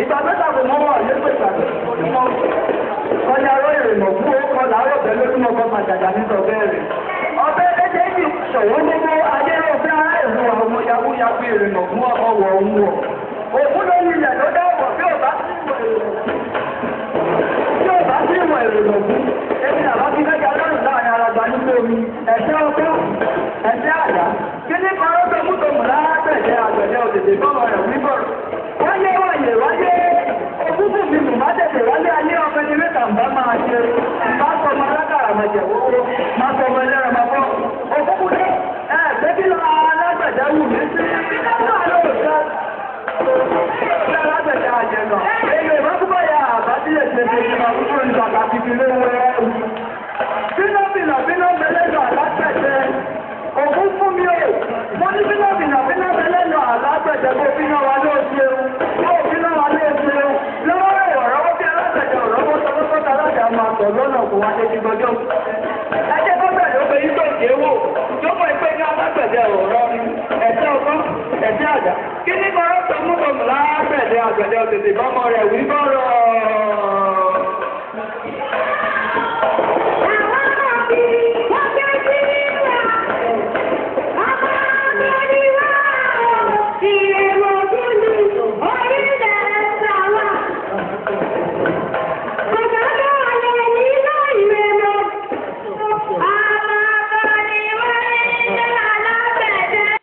ìgbà mẹ́ta kò mọ́ wà lé pèsè àtúntò ọjà rọ ìrìnà fún ọkọ̀ làárọ̀ pẹ̀lú tí mo kọ́ màjàjà nítorí ọbẹ̀ rẹ̀. ọbẹ̀ ẹ̀jẹ̀ yìí ṣọ̀wọ́ gbogbo adéròfin ará ìlú àwọn ọmọ yahoo yahoo ìrìnà fún ọwọ́ òun wọ̀. òkú ló ní ilẹ̀ tó dáwọ̀ bí ò bá sí ìwọ̀ ìrìnà fún ẹni àbá fi fẹ́ jà lọ́rùn láàrin aragba nípa omi ẹ̀ṣẹ́ ọkọ̀ ẹ̀ṣẹ́ àdá kí ní kan ó tó mú tòmù láàpẹ̀jẹ́ àgbẹ̀jẹ́ òtètè fọ́mọ rẹ̀ wíbọ̀rọ̀ wáyé wáyé ogúnfún mi mú má tètè wálé ayé ọmọ ní mẹ́ta ń bá máa ṣe bá sọmọ alákàrà máa jẹ̀ wọ́wọ́ má sọmọ ẹlẹ́rọ máa fọ́ òkúkú dé ẹ̀ẹ́dẹ́ kí lọ alágbẹ̀jẹ́ wù mí sí alágbẹ̀jẹ́ àjẹ̀nà èlò ìmọ̀kúbọ̀ yà àbájílẹ̀ ṣe ṣe ṣe máa kúrò ní bàbá fífi lówó ẹ̀rù bínọ́bìnà mẹ́lẹ́nà alágbẹ̀jẹ́ òkú fún mi ò mo ní bínọ́bìnà mẹ́lẹ́nà alágbẹ̀jẹ́ kó bínà wa ló ṣeun kó bínà wa ló ṣeun lọ́wọ́ ìwọ̀rọ̀wọ́ bí alágbẹ̀jẹ́ ọ̀rọ̀wọ́ tọ́lọ́tọ́ta alájà máa tọ̀ lọ́nà kó wá dé ti gbọjọ́ ẹjẹ́ tó bẹ̀rẹ̀ ó pe yí tó ṣe wò tó mọ̀ pé ní alágbẹ̀jẹ́ ọ̀rọ̀ ẹ̀ṣẹ́ ọkọ́ ẹ̀ṣẹ́ àjà kí ní kọ́rọ́ tó mú tòmù lágbẹ̀jẹ́ àgbẹ̀jẹ́ òtètè bọ́mọ rẹ̀ wí bọ́rọ̀